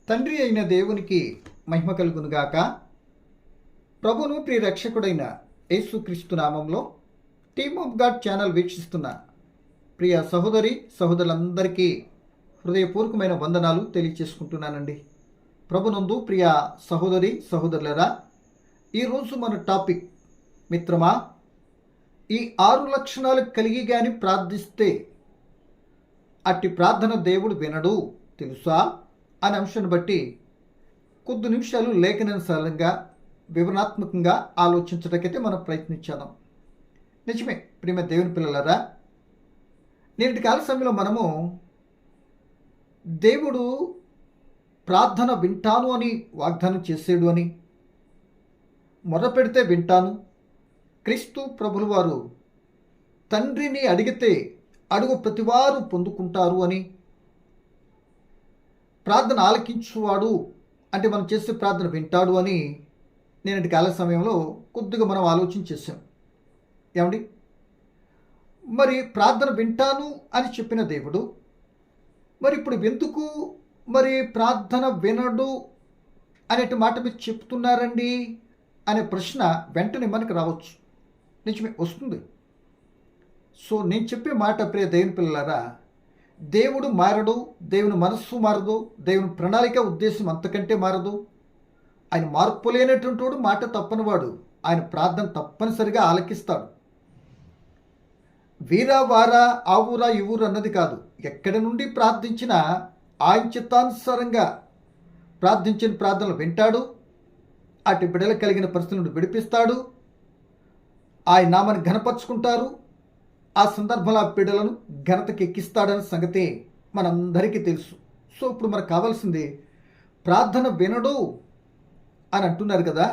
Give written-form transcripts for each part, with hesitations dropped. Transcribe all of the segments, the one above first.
తండ్రి అయిన దేవునికి మహిమ కలుగునుగాక. ప్రభును ప్రియ రక్షకుడైన యేసుక్రీస్తు నామంలో టీమ్ ఆఫ్ గాడ్ ఛానల్ వీక్షిస్తున్న ప్రియ సహోదరి సహోదరులందరికీ హృదయపూర్వకమైన వందనాలు తెలియచేసుకుంటున్నానండి. ప్రభునందు ప్రియ సహోదరి సహోదరులరా, ఈరోజు మన టాపిక్ మిత్రమా, ఈ 6 లక్షణాలు కలిగి గాని ప్రార్థిస్తే అట్టి ప్రార్థన దేవుడు వినడు తెలుసా అనే అంశాన్ని బట్టి కొద్ది నిమిషాలు లేఖనానుసారంగా వివరణాత్మకంగా ఆలోచించడానికైతే మనం ప్రయత్నించాం. నిజమే ప్రియమైన దేవుని పిల్లలారా, నేటి కాల సమయంలో మనము దేవుడు ప్రార్థన వింటాను అని వాగ్దానం చేసాడు అని, మొదపెడితే వింటాను, క్రీస్తు ప్రభులు వారు తండ్రిని అడిగితే అడుగు ప్రతివారు పొందుకుంటారు అని, ప్రార్థన ఆలకించువాడు అంటే మనం చేసే ప్రార్థన వింటాడు అని నేటి కాల సమయంలో కొద్దిగా మనం ఆలోచన చేశాం. ఏమండి, మరి ప్రార్థన వింటాను అని చెప్పిన దేవుడు మరి ఇప్పుడు ఎందుకు మరి ప్రార్థన వినడు అనేటి మాట మీరు చెప్తున్నారండి అనే ప్రశ్న వెంటనే మనకు రావచ్చు. నిజమే, వస్తుంది. సో నేను చెప్పే మాట ప్రియ దేవుని పిల్లలారా, దేవుడు మారడు, దేవుని మనస్సు మారదు, దేవుని ప్రణాళిక ఉద్దేశం అంతకంటే మారదు. ఆయన మార్పు లేనటువంటి వాడు, మాట తప్పనివాడు. ఆయన ప్రార్థన తప్పనిసరిగా ఆలకిస్తాడు. వీరా వారా ఆ ఊరా ఈ ఊరు అన్నది కాదు. ఎక్కడి నుండి ప్రార్థించినా ఆయన చిత్తానుసారంగా ప్రార్థించిన ప్రార్థనలు వింటాడు. అటు బిడ్డలు కలిగిన పరిస్థితుల నుండి విడిపిస్తాడు. ఆయన నామాన్ని ఘనపరుచుకుంటారు. ఆ సందర్భంలో ఆ బిడ్డలను ఘనతకి ఎక్కిస్తాడనే సంగతి మనందరికీ తెలుసు. సో ఇప్పుడు మనకు కావాల్సింది ప్రార్థన వినడు అని అంటున్నారు కదా,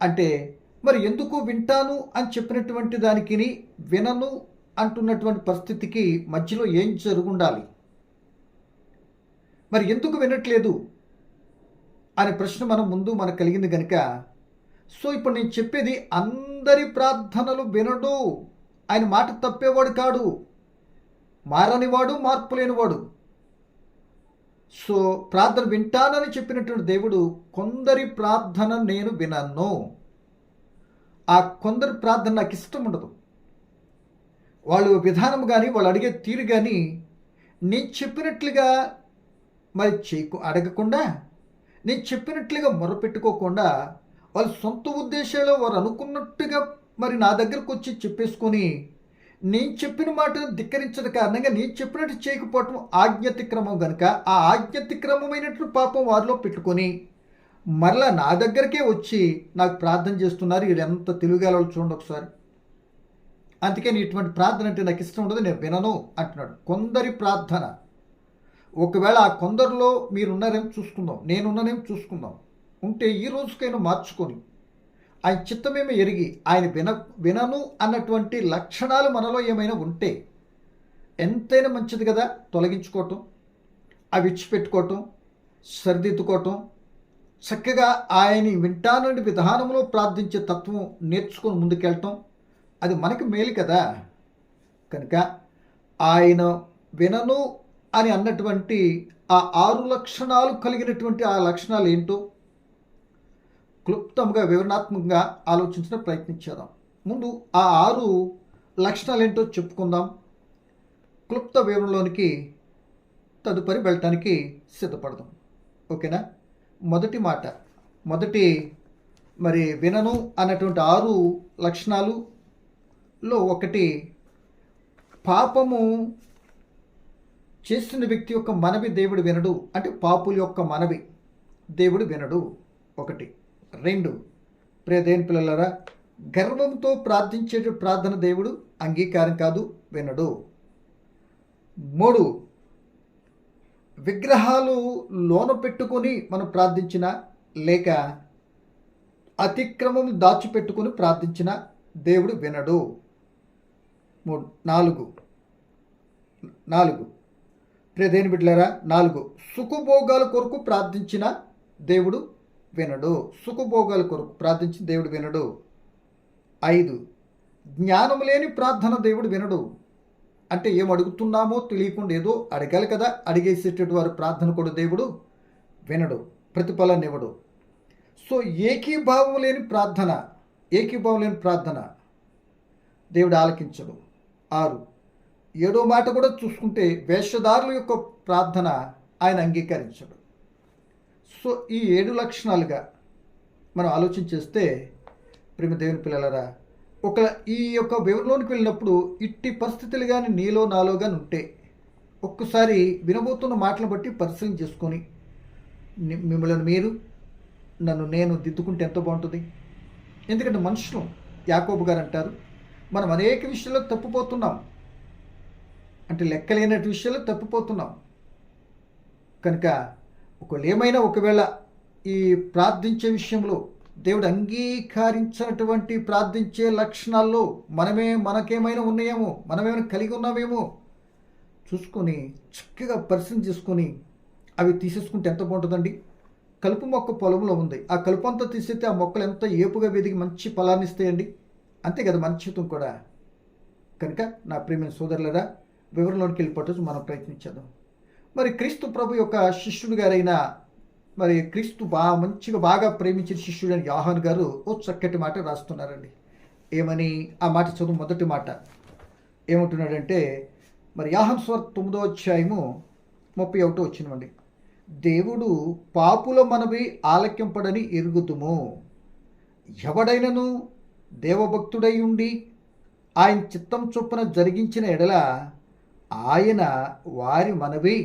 అంటే మరి ఎందుకు వింటాను అని చెప్పినటువంటి దానికి వినను అంటున్నటువంటి పరిస్థితికి మధ్యలో ఏం జరుగుండాలి? మరి ఎందుకు వినట్లేదు అనే ప్రశ్న మనకు కలిగింది కనుక, సో ఇప్పుడు నేను చెప్పేది అందరి ప్రార్థనలు వినడు. ఆయన మాట తప్పేవాడు కాడు, మారనివాడు, మార్పు లేనివాడు. సో ప్రార్థన వింటానని చెప్పినటువంటి దేవుడు కొందరి ప్రార్థన నేను వినను, ఆ కొందరి ప్రార్థన నాకు ఇష్టం ఉండదు. వాళ్ళు విధానం కానీ వాళ్ళు అడిగే తీరు కానీ నేను చెప్పినట్లుగా మరి అడగకుండా, నేను చెప్పినట్లుగా మొరపెట్టుకోకుండా, వాళ్ళ సొంత ఉద్దేశాలు వారు అనుకున్నట్టుగా మరి నా దగ్గరకు వచ్చి చెప్పేసుకొని నేను చెప్పిన మాటను ధిక్కరించడం కారణంగా నేను చెప్పినట్టు చేయకపోవటం ఆజ్ఞాతిక్రమం కనుక, ఆ ఆజ్ఞాతిక్రమమైనట్లు పాపం వారిలో పెట్టుకొని మరలా నా దగ్గరకే వచ్చి నాకు ప్రార్థన చేస్తున్నారు. వీళ్ళు ఎంత తెలుగులో చూడండి ఒకసారి. అందుకని ఇటువంటి ప్రార్థన అంటే నాకు ఇష్టం ఉండదు, నేను వినను అంటున్నాడు. కొందరి ప్రార్థన, ఒకవేళ ఆ కొందరిలో మీరున్నారేమో చూసుకుందాం, నేనున్నానేమో చూసుకుందాం. ఉంటే ఈ రోజుకైనా మార్చుకొని ఆయన చిత్తమేమో ఎరిగి ఆయన వినను అన్నటువంటి లక్షణాలు మనలో ఏమైనా ఉంటే ఎంతైనా మంచిది కదా. తొలగించుకోవటం, అవి విడిచిపెట్టుకోవటం, సరిదిద్దుకోవటం, చక్కగా ఆయన వింటానని విధానంలో ప్రార్థించే తత్వం నేర్చుకొని ముందుకెళ్ళటం, అది మనకి మేలు కదా. కనుక ఆయన వినను అని అన్నటువంటి ఆ 6 లక్షణాలు కలిగినటువంటి ఆ లక్షణాలు ఏంటో క్లుప్తంగా వివరణాత్మకంగా ఆలోచించిన ప్రయత్నించేద్దాం. ముందు ఆ 6 లక్షణాలు ఏంటో చెప్పుకుందాం. క్లుప్త వివరణలోనికి తదుపరి వెళ్ళటానికి సిద్ధపడదాం. ఓకేనా? మొదటి మరి వినను అన్నటువంటి 6 లక్షణాలులో ఒకటి, పాపము చేస్తున్న వ్యక్తి యొక్క మనవి దేవుడు వినడు. అంటే పాపుల యొక్క మనవి దేవుడు వినడు. 1. 2, ప్రియ దేవుని పిల్లలారా, గర్వంతో ప్రార్థించే ప్రార్థన దేవుడు అంగీకారం కాదు, వినడు. 3, విగ్రహాలు లోన పెట్టుకొని మనం ప్రార్థించిన, లేక అతిక్రమం దాచిపెట్టుకొని ప్రార్థించిన దేవుడు వినడు. 4, ప్రియ దేవుని బిడ్డలారా, 4, సుఖభోగాల కొరకు ప్రార్థించిన దేవుడు వినడు. సుఖభోగాల కొరకు ప్రార్థించిన దేవుడు వినడు. 5, జ్ఞానం లేని ప్రార్థన దేవుడు వినడు. అంటే ఏం అడుగుతున్నామో తెలియకుండా ఏదో అడగాలి కదా, అడిగేసేటటువంటి వారి ప్రార్థన కూడా దేవుడు వినడు, ప్రతిఫలాన్ని ఇవ్వడు. సో ఏకీభావం లేని ప్రార్థన దేవుడు ఆలకించడు. 6, 7 మాట కూడా చూసుకుంటే వేషధారుల యొక్క ప్రార్థన ఆయన అంగీకరించడు. సో ఈ 7 లక్షణాలుగా మనం ఆలోచన చేస్తే ప్రేమ దేవుని పిల్లలరా, ఈ యొక్క వివరణలోనికి వెళ్ళినప్పుడు ఇట్టి పరిస్థితులు కానీ నీలో నాలో కానీ ఉంటే ఒక్కసారి వినబోతున్న మాటలను బట్టి పరిశీలన చేసుకొని మిమ్మల్ని మీరు నన్ను నేను దిద్దుకుంటే ఎంత బాగుంటుంది. ఎందుకంటే మనుషులు, యాకోబు గారు అంటారు, మనం అనేక విషయాల్లో తప్పిపోతున్నాం, అంటే లెక్కలేనటి విషయాల్లో తప్పిపోతున్నాం. కనుక ఒకవేళ ఈ ప్రార్థించే విషయంలో దేవుడు అంగీకరించినటువంటి ప్రార్థించే లక్షణాల్లో మనకేమైనా ఉన్నాయేమో, మనమేమైనా కలిగి ఉన్నామేమో చూసుకొని చక్కగా పరిశీలన చేసుకొని అవి తీసేసుకుంటే ఎంత బాగుంటుందండి. కలుపు మొక్క పొలంలో ఉంది, ఆ కలుపు అంతా తీసేస్తే ఆ మొక్కలు ఎంత ఏపుగా వెదిగి మంచి ఫలాన్ని ఇస్తాయండి. అంతే కదా మన జీవితం కూడా. కనుక నా ప్రియమైన సోదరులరా, వివరంలోనికి వెళ్ళిపోవచ్చు మనం ప్రయత్నించేద్దాం. మరి క్రీస్తు ప్రభు యొక్క శిష్యుడు గారైన క్రీస్తు బాగా ప్రేమించిన శిష్యుడైన యోహాను గారు ఓ చక్కటి మాట రాస్తున్నారండి. ఏమని ఆ మాట చదువు. మొదటి మాట ఏమంటున్నాడంటే, యోహాను సువార్త 9వ అధ్యాయము 31వ వచనమండి. దేవుడు పాపుల మనవి ఆలకింపడని ఎరుగుదుము. ఎవడైనను దేవభక్తుడై ఉండి ఆయన చిత్తం చొప్పున జరిగించిన ఎడల ఆయన వారి మనవి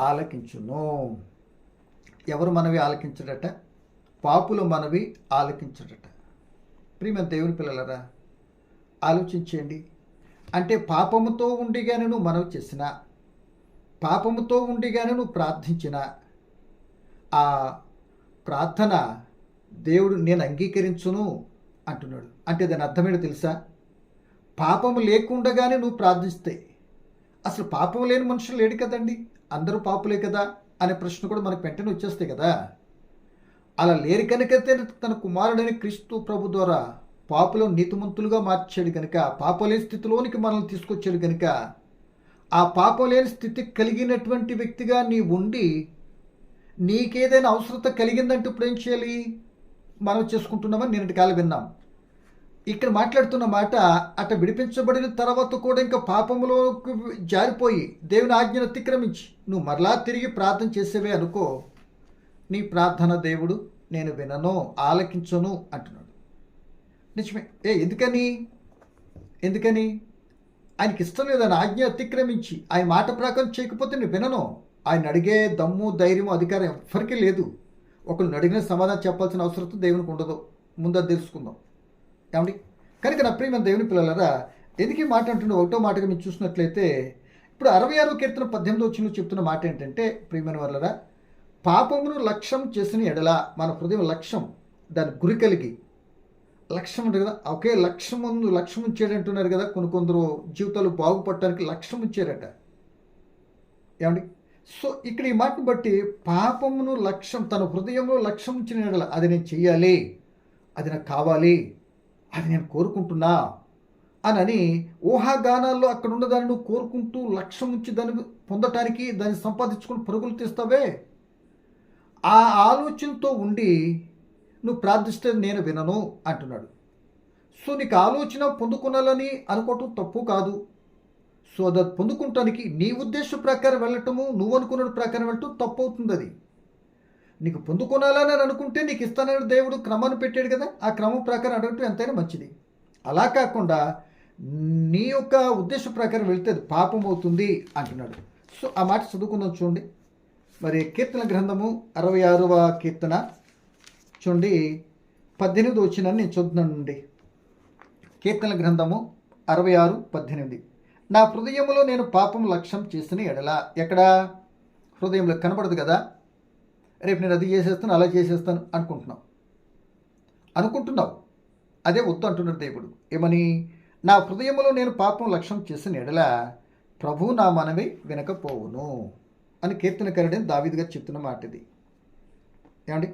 ఆలకించును. ఎవరు మనవి ఆలకించడట? పాపుల మనవి ఆలకించడట. ప్రియమైన దేవుని పిల్లలరా, ఆలోచించండి. అంటే పాపముతో ఉండిగానే నువ్వు మనవి చేసినా, పాపముతో ఉండిగానే నువ్వు ప్రార్థించిన ఆ ప్రార్థన దేవుడు నేను అంగీకరించును అంటున్నాడు. అంటే దాని అర్థమేంటో తెలుసా? పాపము లేకుండగానే నువ్వు ప్రార్థిస్తే, అసలు పాపం లేని మనుషులు లేడు కదండి, అందరూ పాపులే కదా అనే ప్రశ్న కూడా మనకు వెంటనే వచ్చేస్తాయి కదా. అలా లేరు కనుకైతే తన కుమారుడైన క్రీస్తు ప్రభు ద్వారా పాపులను నీతిమంతులుగా మార్చాడు కనుక, పాపం లేని స్థితిలోనికి మనల్ని తీసుకొచ్చాడు కనుక, ఆ పాపం లేని స్థితి కలిగినటువంటి వ్యక్తిగా నీ ఉండి నీకేదైనా అవసరత కలిగిందంటే ఇప్పుడు ఏం చేయాలి? మనం చేసుకుంటున్నామని నిన్నటి కాలం విన్నాం. ఇక్కడ మాట్లాడుతున్న మాట, అట విడిపించబడిన తర్వాత కూడా ఇంకా పాపంలోకి జారిపోయి దేవుని ఆజ్ఞను అతిక్రమించి నువ్వు మరలా తిరిగి ప్రార్థన చేసేవే అనుకో, నీ ప్రార్థన దేవుడు నేను వినను, ఆలకించను అంటున్నాడు. నిజమే. ఎందుకని ఆయనకి ఇష్టం లేదు. ఆయన ఆజ్ఞ అతిక్రమించి ఆయన మాట ప్రకారం చేయకపోతే నేను వినను. ఆయన అడిగే దమ్ము, ధైర్యం, అధికారం ఎవరికీ లేదు. ఒకళ్ళు అడిగిన సమాధానం చెప్పాల్సిన అవసరం దేవునికి ఉండదు. ముందు అది తెలుసుకుందాం ఏమండి. కనుక నా ప్రియమైన దేవుని పిల్లలరా, ఎందుకు ఈ మాట అంటున్నా? ఒకటో మాటగా మీరు చూసినట్లయితే ఇప్పుడు 66వ కీర్తన 18వ వచనంలో చెప్తున్న మాట ఏంటంటే, ప్రియమైన వాళ్ళరా, పాపమును లక్ష్యం చేసిన ఎడల, మన హృదయం లక్ష్యం, దాని గురి కలిగి లక్ష్యం ఉంటుంది కదా, ఒకే లక్ష్యం ఉంచాడు అంటున్నారు కదా. కొందరు జీవితాలు బాగుపడటానికి లక్ష్యం ఉంచారట ఏమండి. సో ఇక్కడ ఈ మాటను బట్టి పాపమును లక్ష్యం, తన హృదయంలో లక్ష్యం ఉంచిన ఎడల, అది నేను చెయ్యాలి, అది నాకు కావాలి, అది నేను కోరుకుంటున్నా అని ఊహాగానాల్లో అక్కడ ఉన్నదాన్ని నువ్వు కోరుకుంటూ లక్ష్యం ఉంచి దాన్ని పొందటానికి, దాన్ని సంపాదించుకుని పరుగులు తీస్తావే, ఆ ఆలోచనతో ఉండి నువ్వు ప్రార్థిస్తే నేను వినను అంటున్నాడు. సో నీకు ఆలోచన పొందుకునాలని అనుకోవటం తప్పు కాదు. సో అది పొందుకుంటానికి నీ ఉద్దేశం ప్రకారం వెళ్ళటము, నువ్వు అనుకున్న ప్రకారం వెళ్ళటం తప్పు అవుతుంది. అది నీకు పొందుకోనాలని అనుకుంటే నీకు ఇస్తానని దేవుడు క్రమాన్ని పెట్టాడు కదా, ఆ క్రమం ప్రకారం అడగటం ఎంతైనా మంచిది. అలా కాకుండా నీ యొక్క ఉద్దేశం ప్రకారం వెళితే అది పాపం అవుతుంది అంటున్నాడు. సో ఆ మాట చదువుకుందాం చూడండి. కీర్తన గ్రంథము 66వ కీర్తన చూడండి 18వ వచనాన్ని నేను చదువుతున్నానండి. కీర్తన గ్రంథము 66:18. నా హృదయంలో నేను పాపం లక్ష్యం చేసిన ఎడల. ఎక్కడ? హృదయంలో కనబడదు కదా. రేపు నేను అది చేసేస్తాను, అలా చేసేస్తాను అనుకుంటున్నావు. అదే వద్దు అంటున్నాడు దేవుడు. ఏమని? నా హృదయంలో నేను పాపం లక్ష్యం చేసిన ఎడల ప్రభు నా మనవి వినకపోవును అని కీర్తనకారుడైన దావీదు గారు చెప్తున్న మాట ఇది ఏమండి.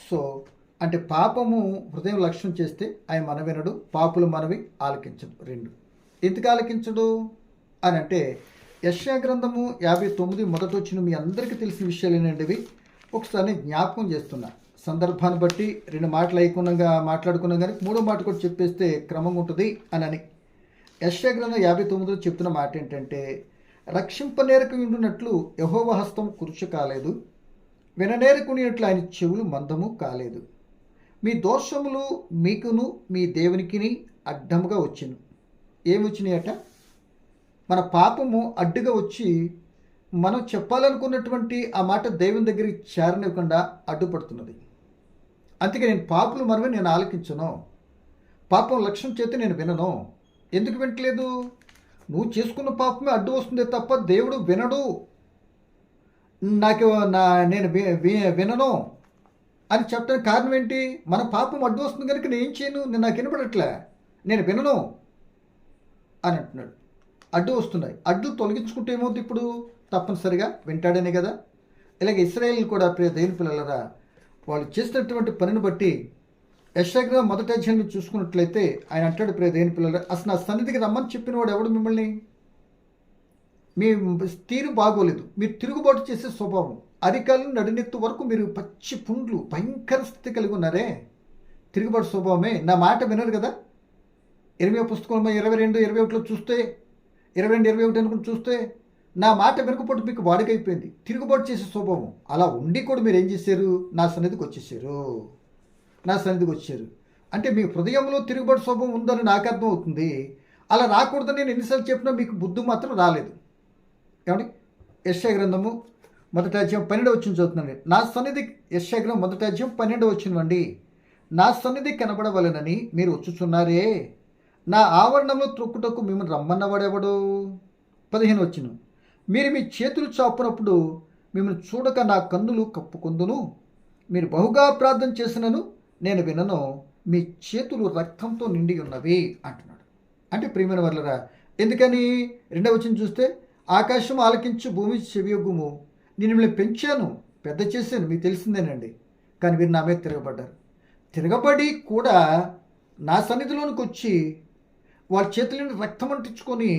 సో అంటే పాపము హృదయం లక్ష్యం చేస్తే ఆయన మన వినడు, పాపుల మనవి ఆలకించడు. 2 ఎందుకు ఆలకించడు అని అంటే, యెషయా గ్రంథము 59 మొదటి వచనం మీ అందరికీ తెలిసిన విషయాలు ఏంటండి ఇవి. ఒకసారి నేను జ్ఞాపకం చేస్తున్నా, సందర్భాన్ని బట్టి రెండు మాటలు అయికున్నాగా మాట్లాడుకున్నాం కానీ మూడో మాట కూడా చెప్పేస్తే క్రమంగా ఉంటుంది అని యెషయా గ్రంథం 59లో చెప్తున్న మాట ఏంటంటే, రక్షింపనేరక ఉండునట్లు యెహోవా హస్తం కురుచు కాలేదు, విననేరకునినట్లు ఆయన చెవులు మందము కాలేదు. మీ దోషములు మీకును మీ దేవునికిని అడ్డముగా వచ్చును. ఏమొచ్చినాయట? మన పాపము అడ్డుగా వచ్చి మనం చెప్పాలనుకున్నటువంటి ఆ మాట దేవుని దగ్గరికి చేరనివ్వకుండా అడ్డుపడుతున్నది. అందుకే నేను పాపులు మనమే నేను ఆలకించను, పాపం లక్ష్యం చేతి నేను వినను. ఎందుకు వినట్లేదు? నువ్వు చేసుకున్న పాపమే అడ్డు వస్తుందే తప్ప దేవుడు వినడు. నాకు నేను వినను అని చెప్పడానికి కారణం ఏంటి? మన పాపం అడ్డు వస్తుంది కనుక నేను ఏం చేయను, నాకు వినపడట్లే, నేను వినను అని అంటున్నాడు. అడ్డు వస్తున్నాయి, అడ్డు తొలగించుకుంటే ఏమవుతుంది? ఇప్పుడు తప్పనిసరిగా వింటాడనే కదా. ఇలాగ ఇశ్రాయేల్ కూడా ప్రియ దేవుని పిల్లలరా, వాళ్ళు చేసినటువంటి పనిని బట్టి యెషయా గ్రంథం 1వ అధ్యాయం చూసుకున్నట్లయితే ఆయన అంటాడు, ప్రియ దేవుని పిల్లలరా, అసలు నా సన్నిధికి రమ్మని చెప్పిన వాడు ఎవడు మిమ్మల్ని? మీ తీరు బాగోలేదు, మీరు తిరుగుబాటు చేసే స్వభావం, అరికాలు నడినెత్తు వరకు మీరు పచ్చి పుండ్లు భయంకర స్థితి కలిగి ఉన్నారే, తిరుగుబాటు స్వభావమే. నా మాట వినరు కదా. ఇర్మీయా పుస్తకం 22:21 చూస్తే, 22:21 అనుకుని చూస్తే, నా మాట వెనుకపోటు మీకు వాడికైపోయింది, తిరుగుబాటు చేసే స్వభావం. అలా ఉండి కూడా మీరు ఏం చేశారు? నా సన్నిధికి వచ్చారు. అంటే మీ హృదయంలో తిరుగుబాటు స్వభావం ఉందని నాకు అర్థం అవుతుంది. అలా రాకూడదని నేను ఎన్నిసార్లు చెప్పినా మీకు బుద్ధి మాత్రం రాలేదు. ఏమండి? యెషయా గ్రంథము 1వ అధ్యాయం 12వ వచనం చదువుతున్నాను. నా సన్నిధి, యెషయా గ్రంథం 1వ అధ్యాయం 12వ వచనం అండి. నా సన్నిధి కనబడవలెనని మీరు వచ్చుచున్నారే, నా ఆవరణంలో త్రొక్కుటకు మిమ్మల్ని రమ్మన్నవాడెవడు? 15వ వచనం. మీరు మీ చేతులు చాపునప్పుడు మిమ్మల్ని చూడక నా కన్నులు కప్పుకొందును, మీరు బహుగా ప్రార్థన చేసినను నేను వినను, మీ చేతులు రక్తంతో నిండి ఉన్నవి అంటున్నాడు. అంటే ప్రియమైన వర్లరా, ఎందుకని? 2వ వచనం చూస్తే, ఆకాశం ఆలకించు, భూమి చెవియొగ్గుము, నేను మిమ్మల్ని పెంచాను, పెద్ద చేశాను, మీకు తెలిసిందేనండి. కానీ మీరు నా మీద తిరగబడి కూడా నా సన్నిధిలోనికి వచ్చి వాళ్ళ చేతులను రక్తం అంటించుకొని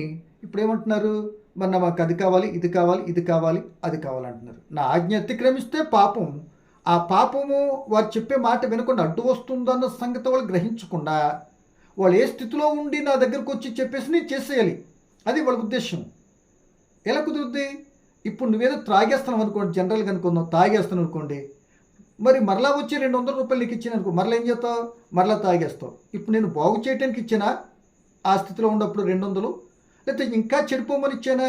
ఇప్పుడు ఏమంటున్నారు? మరి మాకు అది కావాలి, ఇది కావాలి, అది కావాలంటున్నారు. నా ఆజ్ఞ అతిక్రమిస్తే పాపం, ఆ పాపము వారు చెప్పే మాట వినకుండా అడ్డు వస్తుందన్న సంగతి వాళ్ళు గ్రహించకుండా వాళ్ళు ఏ స్థితిలో ఉండి నా దగ్గరకు వచ్చి చెప్పేసి నేను చేసేయాలి, అది వాళ్ళ ఉద్దేశం. ఎలా కుదురుద్ది? ఇప్పుడు నువ్వేదో త్రాగేస్తున్నావు అనుకోండి, జనరల్గా అనుకుందాం, తాగేస్తాను అనుకోండి, మరి మరలా వచ్చి 200 రూపాయలు నీకు ఇచ్చాను అనుకో, మరలా ఏం చేస్తావు? మరలా తాగేస్తావు. ఇప్పుడు నేను బాగు చేయడానికి ఇచ్చానా ఆ స్థితిలో ఉన్నప్పుడు 200, లేకపోతే ఇంకా చెడిపోమని ఇచ్చానా?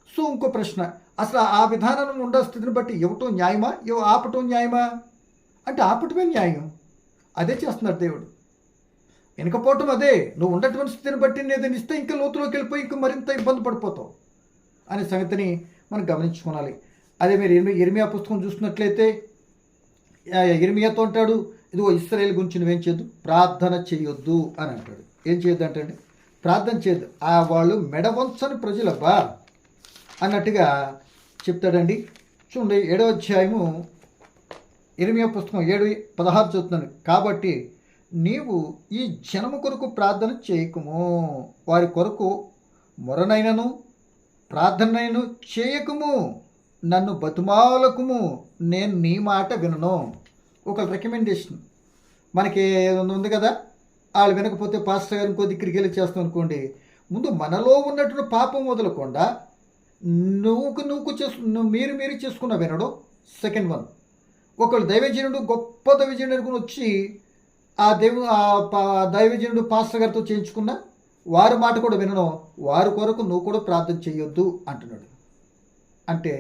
సో ఇంకో ప్రశ్న, అసలు ఆ విధానం ఉండే స్థితిని బట్టి ఇవ్వటం న్యాయమా, ఆపటం న్యాయమా? అంటే ఆపటమే న్యాయం. అదే చేస్తున్నాడు దేవుడు. వెనకపోవటం అదే. నువ్వు ఉన్నటువంటి స్థితిని బట్టి నేను ఇస్తే ఇంకా లోతులోకి వెళ్ళిపోయి ఇంకా మరింత ఇబ్బంది పడిపోతావు అనే సంగతిని మనం గమనించుకోవాలి. అదే మీరు ఇర్మీయా పుస్తకం చూసినట్లయితే ఇర్మీయాతో అంటాడు, ఇదిగో ఇశ్రాయేలు గురించి నువ్వేం చేయొద్దు, ప్రార్థన చేయొద్దు అని అంటాడు. ఏం చేయొద్దు అంటే, ప్రార్థన చేయొద్దు, వాళ్ళు మెడవంచని ప్రజలబ్బా అన్నట్టుగా చెప్తాడండి. చూడండి 7వ అధ్యాయము ఇర్మీయా పుస్తకం 7:16 చదువుతున్నాను. కాబట్టి నీవు ఈ జనము కొరకు ప్రార్థన చేయకుము, వారి కొరకు మొరనైనను ప్రార్థనైనను చేయకుము, నన్ను బతుమాలకుము, నేను నీ మాట వినను. ఒక రికమెండేషన్ మనకి ఉంది కదా, వాళ్ళు వినకపోతే పాస్టర్ గారు ఇంకో దిక్కరికి వెళ్ళి చేస్తాం అనుకోండి. ముందు మనలో ఉన్నటువంటి పాపం వదలకుండా మీరు చేసుకున్న వినడం. సెకండ్ వన్, ఒకళ్ళు దైవజనుడు గొప్ప దైవజనుడు అనుకుని వచ్చి ఆ దైవజనుడు పాస్టర్ గారితో చేయించుకున్న వారి మాట కూడా వినడం, వారి కొరకు నువ్వు కూడా ప్రార్థన చేయొద్దు అంటున్నాడు. అంటే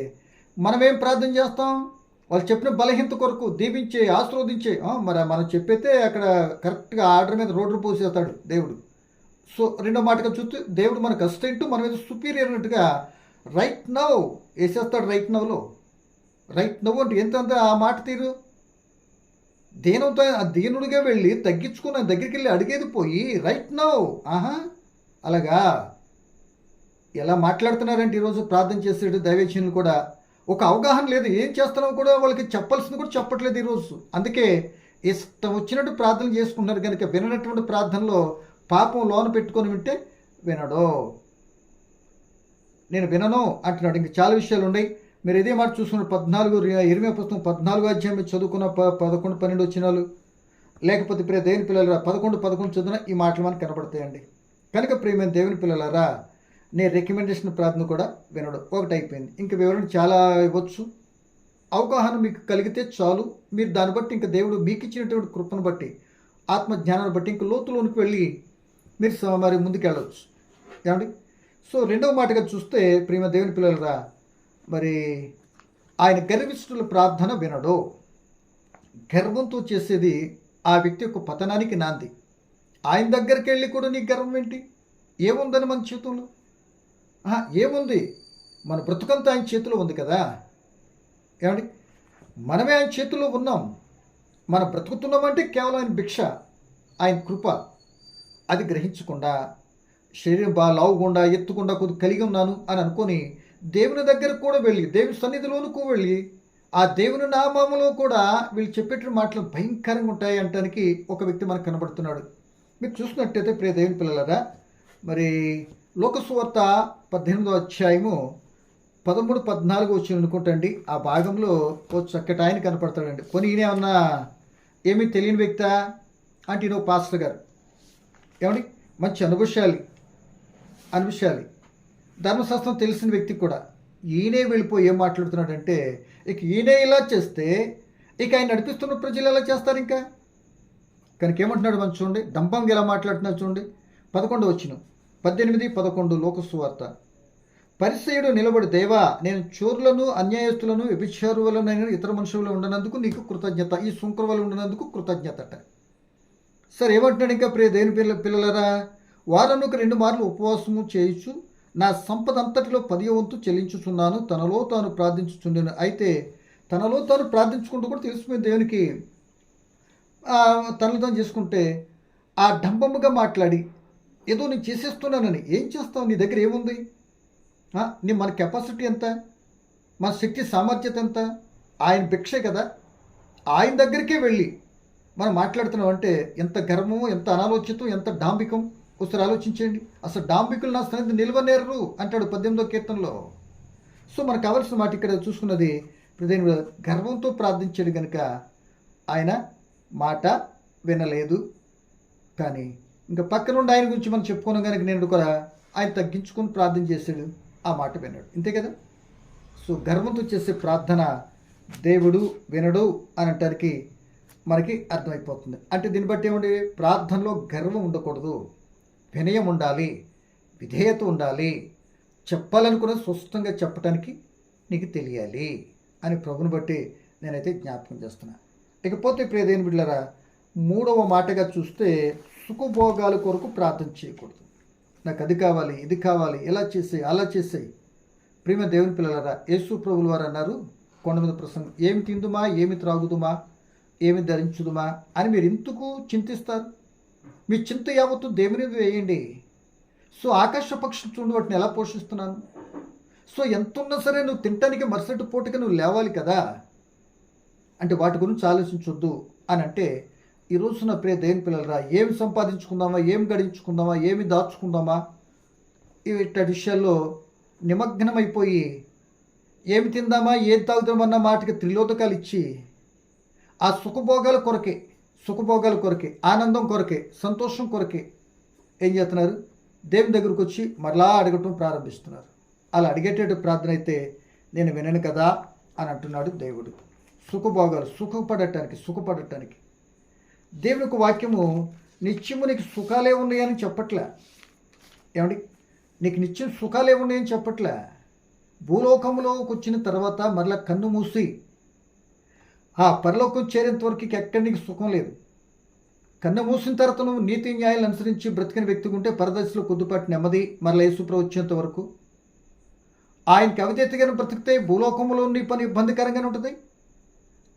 మనమేం ప్రార్థన చేస్తాం? వాళ్ళు చెప్పిన బలహీనత కొరకు దీవించే, ఆశీర్వదించే. మరి మనం చెప్పైతే అక్కడ కరెక్ట్గా ఆర్డర్ మీద రోడ్డు పోసేస్తాడు దేవుడు. సో రెండో మాటగా చూస్తే దేవుడు మనకు అసిస్టెంట్, మన మీద సుపీరియర్ అన్నట్టుగా రైట్ నౌ వేసేస్తాడు. రైట్ నవ్వు అంటే ఎంత ఆ మాట తీరు. దీనుడిగా వెళ్ళి తగ్గించుకున్న దగ్గరికి వెళ్ళి అడిగేది పోయి రైట్ నౌ. అలాగా ఎలా మాట్లాడుతున్నారంటే ఈరోజు ప్రార్థన చేసేటు దైవజనులు కూడా ఒక అవగాహన లేదు. ఏం చేస్తున్నావు కూడా వాళ్ళకి చెప్పాల్సింది కూడా చెప్పట్లేదు ఈరోజు. అందుకే ఇష్టం వచ్చినట్టు ప్రార్థన చేసుకుంటున్నారు కనుక విననటువంటి ప్రార్థనలో పాపం లోన పెట్టుకొని వింటే వినడు. నేను వినను అంటున్నాడు. ఇంక చాలా విషయాలు ఉన్నాయి. మీరు ఇదే మాట చూసుకున్న 14 ఇర్మియా పుస్తకం 14 అధ్యాయం మీరు చదువుకున్న 11, 12 వచనాలు, లేకపోతే ప్రియ దేవుని పిల్లలరా 11 చదివిన ఈ మాటలు మనకు కనబడతాయండి. కనుక ప్రియమైన దేవుని పిల్లలారా, నేను రికమెండేషన్ ప్రార్థన కూడా వినడం ఒకటి అయిపోయింది. ఇంకా వివరణ చాలా ఇవ్వచ్చు. అవగాహన మీకు కలిగితే చాలు. మీరు దాన్ని బట్టి ఇంకా దేవుడు మీకు ఇచ్చినటువంటి కృపను బట్టి, ఆత్మజ్ఞానాన్ని బట్టి ఇంక లోతులోనికి వెళ్ళి మీరు మరి ముందుకు వెళ్ళవచ్చు. ఏమండి? సో రెండవ మాటగా చూస్తే ప్రియమ దేవుని పిల్లలరా, మరి ఆయన గర్విష్ఠుల ప్రార్థన వినడు. గర్వంతో చేసేది ఆ వ్యక్తి యొక్క పతనానికి నాంది. ఆయన దగ్గరికి వెళ్ళి కూడా నీ గర్వం ఏంటి? ఏముందని మన చేతుల్లో? ఏముంది? మన బ్రతుకంతా ఆయన చేతిలో ఉంది కదా. ఏమండి? మనమే ఆయన చేతిలో ఉన్నాం. మనం బ్రతుకుతున్నామంటే కేవలం ఆయన భిక్ష, ఆయన కృప. అది గ్రహించకుండా శరీరం బాగా లావుకుండా ఎత్తుకుండా కొద్ది కలిగి ఉన్నాను అని అనుకొని దేవుని దగ్గరకు కూడా వెళ్ళి, దేవుని సన్నిధిలోనికి వెళ్ళి, ఆ దేవుని నామములో కూడా వీళ్ళు చెప్పేట మాటలు భయంకరంగా ఉంటాయి అంటానికి ఒక వ్యక్తి మనకు కనబడుతున్నాడు. మీరు చూసినట్టయితే ప్రియ దేవుని పిల్లలరా, మరి లోకసువార్త 18వ అధ్యాయము 13, 14 వచ్చి అనుకుంటండి. ఆ భాగంలో ఓ చక్కటి ఆయన కనపడతాడండి. కొని ఈయన ఏమన్నా ఏమీ తెలియని వ్యక్తా అంటే ఈయన పాస్టర్ గారు. ఏమండి? మంచి అనుభవశాలి, ధర్మశాస్త్రం తెలిసిన వ్యక్తి కూడా. ఈయనే వెళ్ళిపోయి ఏం మాట్లాడుతున్నాడంటే, ఇక ఈయనే ఇలా చేస్తే ఇక ఆయన నడిపిస్తున్న ప్రజలు ఎలా చేస్తారు ఇంకా? కనుక ఏమంటున్నాడు మనం చూడండి, డంపంగా ఎలా మాట్లాడుతున్నాడు చూడండి. 11 వచనం, 18, 11 లోకసువార్త. పరిసయ్యుడు నిలబడి, దేవా, నేను చోరులను, అన్యాయస్తులను, వ్యభిచారులను, ఇతర మనుషులు ఉండనందుకు నీకు కృతజ్ఞత, ఈ సుంకరవలు ఉండనందుకు కృతజ్ఞత అట. సరే ఏమంటున్నాడు ఇంకా ప్రియ దేవుని పిల్లలరా, వారానికి 2 మార్లు ఉపవాసము చేయొచ్చు, నా సంపద అంతటిలో 10వ వంతు చెల్లించుచున్నాను, తనలో తాను ప్రార్థించుచుండెను. అయితే తనలో తాను ప్రార్థించుకుంటూ కూడా తెలిసిపోయింది దేవునికి. తనలో తాను చేసుకుంటే ఆ డంబముగా మాట్లాడి ఏదో నేను చేసేస్తున్నానని. ఏం చేస్తావు? నీ దగ్గర ఏముంది? మన కెపాసిటీ ఎంత? మన శక్తి సామర్థ్యత ఎంత? ఆయన భిక్షే కదా. ఆయన దగ్గరికే వెళ్ళి మనం మాట్లాడుతున్నాం అంటే ఎంత గర్వము, ఎంత అనాలోచితం, ఎంత డాంబికం. ఒకసారి ఆలోచించండి. అసలు డాంబికులు నా సన్నిధి నిల్వనేరు అంటాడు 18వ కీర్తనలో. సో మనకు కావాల్సిన మాట ఇక్కడ చూసుకున్నది, గర్వంతో ప్రార్థించాడు కనుక ఆయన మాట వినలేదు. కానీ ఇంకా పక్క నుండి ఆయన గురించి మనం చెప్పుకున్నాం కనుక నేను కూడా ఆయన తగ్గించుకొని ప్రార్థన చేశాడు, ఆ మాట విన్నాడు. ఇంతే కదా. సో గర్వంతో చేసే ప్రార్థన దేవుడు వినడు అని అంటానికి మనకి అర్థమైపోతుంది. అంటే దీన్ని బట్టి ఏమండి, ప్రార్థనలో గర్వం ఉండకూడదు, వినయం ఉండాలి, విధేయత ఉండాలి, చెప్పాలనుకున్నది స్పష్టంగా చెప్పడానికి నీకు తెలియాలి అని ప్రభుని బట్టి నేనైతే జ్ఞాపకం చేస్తున్నాను. ఇకపోతే ప్రియ దేవుని బిడ్డలారా, 3వ మాటగా చూస్తే సుఖభోగాల కొరకు ప్రార్థన చేయకూడదు. నాకు అది కావాలి, ఇది కావాలి, ఇలా చేసేయి, అలా చేసేయి. ప్రియమ దేవుని పిల్లలారా, యేసు ప్రభుల వారు అన్నారు కొండ మీద ప్రసంగం, ఏమి తిందుమా, ఏమి త్రాగుదుమా, ఏమి ధరించుదుమా అని మీరు ఎందుకు చింతిస్తారు? మీ చింత యావత్తు దేవుని మీద వేయండి. సో ఆకాశ పక్షులు చూడు, వాటిని ఎలా పోషిస్తున్నాను. సో ఎంత ఉన్నా సరే నువ్వు తినటానికి మరుసటి పూటకి నువ్వు లేవాలి కదా. అంటే వాటి గురించి ఆలోచించొద్దు అని అంటే, ఈ రోజున ప్రియ దేవుని పిల్లలరా, ఏమి సంపాదించుకుందామా, ఏమి గడించుకుందామా, ఏమి దాచుకుందామా, ఇట్లా విషయాల్లో నిమగ్నమైపోయి ఏమి తిందామా, ఏం తాగుదామన్న మాటకి త్రిలోదకాలు ఇచ్చి ఆ సుఖభోగాల కొరకే, ఆనందం కొరకే, సంతోషం కొరకే ఏం చేస్తున్నారు? దేవుని దగ్గరకు వచ్చి మరలా అడగటం ప్రారంభిస్తున్నారు. అలా అడిగేటట్టు ప్రార్థన అయితే నేను వినను కదా అని అంటున్నాడు దేవుడు. సుఖభోగాలు, సుఖపడటానికి దేవుని యొక్క వాక్యము నిత్యము నీకు సుఖాలే ఉన్నాయని చెప్పట్లే. ఏమండి? నీకు నిత్యం సుఖాలే ఉన్నాయని చెప్పట్లే. భూలోకంలోకి వచ్చిన తర్వాత మరలా కన్ను మూసి ఆ పరలోకం చేరేంత వరకు ఎక్కడ నీకు సుఖం లేదు. కన్ను మూసిన తర్వాత నువ్వు నీతి న్యాయాలను అనుసరించి బ్రతికిన వ్యక్తిగా ఉంటే పరదశలో కొద్దిపాటి నెమ్మది, మరలా యేసుప్రభు వచ్చేంత వరకు ఆయనకి అవిధేయతగానే బ్రతికితే భూలోకంలో నీ పని ఇబ్బందికరంగానే ఉంటుంది.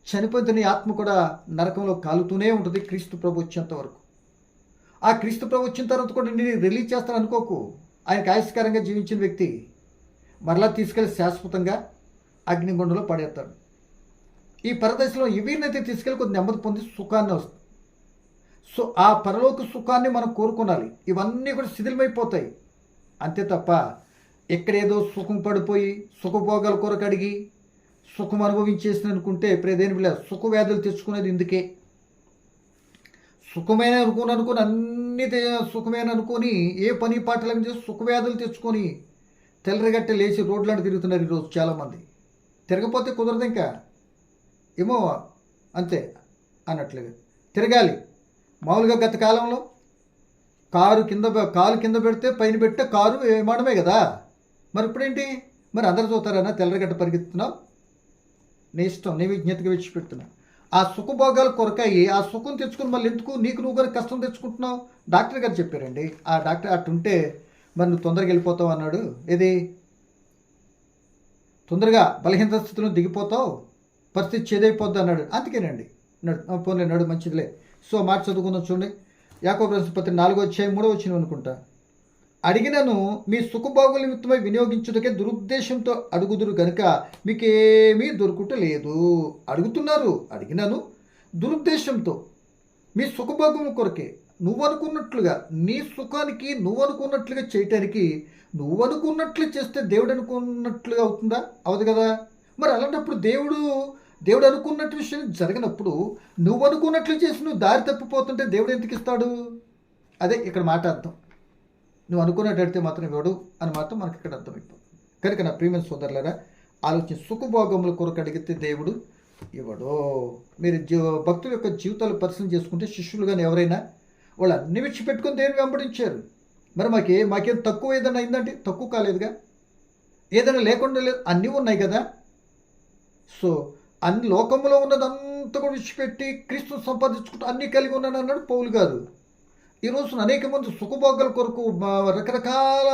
చనిపోయిన నీ ఆత్మ కూడా నరకంలో కాలుతూనే ఉంటుంది క్రీస్తు ప్రభు వచ్చేంత వరకు. ఆ క్రీస్తు ప్రభు వచ్చిన తర్వాత కూడా నేను రిలీజ్ చేస్తాను అనుకోకు. ఆయనకు ఆయుష్కరంగా జీవించిన వ్యక్తి మరలా తీసుకెళ్ళి శాశ్వతంగా అగ్నిగుండంలో పడేస్తాడు. ఈ పరదేశంలో వీరినైతే తీసుకెళ్ళి కొద్ది నెమ్మది పొంది సుఖాన్ని వస్తుంది. సో ఆ పరలోక సుఖాన్ని మనం కోరుకోవాలి. ఇవన్నీ కూడా శిథిలమైపోతాయి అంతే తప్ప ఎక్కడేదో సుఖం పడిపోయి సుఖభోగాల కొరకు అడిగి సుఖం అనుభవించేసిన అనుకుంటే ప్రేదేని పిల్ల సుఖ వ్యాధులు తెచ్చుకునేది ఇందుకే. సుఖమైన అనుకుని అన్ని సుఖమైన అనుకొని ఏ పని పాటలను చేసి సుఖవ్యాధులు తెచ్చుకొని తెల్లరిగట్ట లేచి రోడ్లను తిరుగుతున్నారు ఈరోజు చాలామంది. తిరగపోతే కుదరదు, ఇంకా ఏమో అంతే అన్నట్లుగా తిరగాలి. మామూలుగా గత కాలంలో కాలు కింద పెడితే పైన పెట్టే కారు ఏమాడమే కదా. మరి ఇప్పుడేంటి, మరి అందరు చూస్తారన్నా తెల్లరిగట్ట పరిగెత్తున్నావు, నీ ఇష్టం, నీ విజ్ఞతగా విడిచిపెడుతున్నావు. ఆ సుఖభోగాల కొరకాయి ఆ సుఖం తెచ్చుకుని మళ్ళీ ఎందుకు నీకు నువ్వు గారు కష్టం తెచ్చుకుంటున్నావు? డాక్టర్ గారు చెప్పారండి. ఆ డాక్టర్ అట్టుంటే మరి నువ్వు తొందరగా వెళ్ళిపోతావు అన్నాడు. ఏది తొందరగా బలహీనత స్థితిలో దిగిపోతావు, పరిస్థితి చేదైపోద్ది అన్నాడు. అందుకేనండి పోనీ నడు మంచిదిలే. సో మాట చదువుకుందాం చూడండి. యాకోబు రాసిన పత్రిక 4:3 అనుకుంటా. అడిగినను మీ సుఖభోగుల నిమిత్తమై వినియోగించుటకే దురుద్దేశంతో అడుగుదురు గనుక మీకేమీ దొరుకుటలేదు. అడుగుతున్నారు, అడిగినను దురుద్దేశంతో మీ సుఖభోగం కొరకే. నువ్వు అనుకున్నట్లుగా నీ సుఖానికి నువ్వు అనుకున్నట్లుగా చేయటానికి, నువ్వు అనుకున్నట్లు చేస్తే దేవుడు అనుకున్నట్లుగా అవుతుందా? అవదు కదా. మరి అలాంటప్పుడు దేవుడు అనుకున్నట్టు విషయం జరగనప్పుడు నువ్వు అనుకున్నట్లు చేసి నువ్వు దారి తప్పిపోతుంటే దేవుడు ఎందుకు ఇస్తాడు? అదే ఇక్కడ మాట అర్థం. నువ్వు అనుకున్నట్టు అడితే మాత్రం ఇవ్వడు అని మాత్రం మనకి ఇక్కడ అర్థమైపోతుంది. కనుక నా ప్రియమైన సోదరులారా, ఆలోచించి సుఖభోగముల కొరకు అడిగితే దేవుడు ఇవ్వడు. మీరు భక్తుల యొక్క జీవితాలు పరిశీలన చేసుకుంటే శిష్యులుగానే ఎవరైనా వాళ్ళు అన్ని విడిచిపెట్టుకొని దేవుని వెంబడించారు. మరి మాకేం తక్కువ ఏదైనా అయిందంటే తక్కువ కాలేదుగా. ఏదైనా లేకుండా లేదు, అన్నీ ఉన్నాయి కదా. సో అన్ని లోకంలో ఉన్నదంతా కూడా విడిచిపెట్టి క్రీస్తుని సంపాదించుకుంటూ అన్నీ కలిగి ఉన్నాను అన్నాడు పౌలు గారు. ఈ రోజున అనేక మంది సుఖభోగాల కొరకు రకరకాల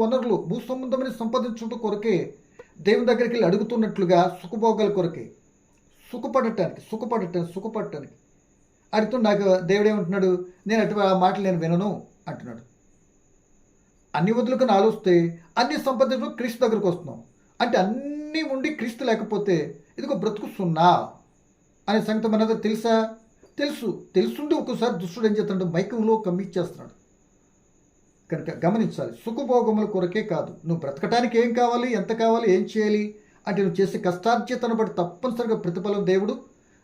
వనరులు భూ సంబంధమైన సంపాదించడం కొరకే దేవుని దగ్గరికి వెళ్ళి అడుగుతున్నట్లుగా సుఖభోగాల కొరకే సుఖపడటానికి అడుగుతూ నాకు దేవుడు ఏమంటున్నాడు, నేను అటు ఆ మాటలు నేను వినను అంటున్నాడు. అన్ని వదులుకొని ఆలోచిస్తే అన్ని సంపాదించడం క్రీస్తు దగ్గరకు వస్తున్నాం అంటే అన్నీ ఉండి క్రీస్తు లేకపోతే ఇదిగో బ్రతుకు సున్నా అనే సంగతి మనది తెలుసా? తెలుసుండి ఒక్కోసారి దుష్టుడు ఏం చేస్తాడు, మైకంలో కమ్మిచ్చేస్తున్నాడు. కనుక గమనించాలి, సుఖభోగముల కొరకే కాదు, నువ్వు బ్రతకటానికి ఏం కావాలి, ఎంత కావాలి, ఏం చేయాలి అంటే నువ్వు చేసే కష్టార్జితను బట్టి తప్పనిసరిగా ప్రతిఫలం దేవుడు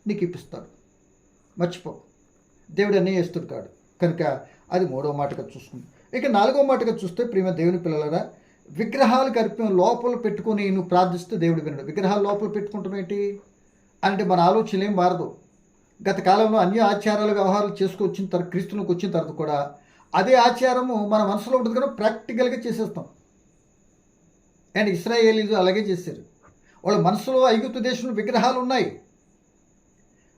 నీకు ఇప్పిస్తాడు. మర్చిపో, దేవుడు అన్నీ చేస్తుడు కాడు. కనుక అది 3వ మాటగా చూసుకుంది. ఇక 4వ మాటగా చూస్తే ప్రియమైన దేవుని పిల్లలరా, విగ్రహాలు కర్పం లోపల పెట్టుకొని నువ్వు ప్రార్థిస్తే దేవుడు వినడు. విగ్రహాలు లోపల పెట్టుకుంటాం ఏంటి అంటే మన ఆలోచన ఏం మారదు. గత కాలంలో అన్ని ఆచారాలు వ్యవహారాలు చేసుకొచ్చిన తర్వాత క్రీస్తులకు వచ్చిన తర్వాత కూడా అదే ఆచారము మన మనసులో ఉంటుంది కదా, ప్రాక్టికల్గా చేసేస్తాం. అండ్ ఇశ్రాయేలీలు అలాగే చేశారు. వాళ్ళ మనసులో ఐగుప్తు దేశంలో విగ్రహాలు ఉన్నాయి.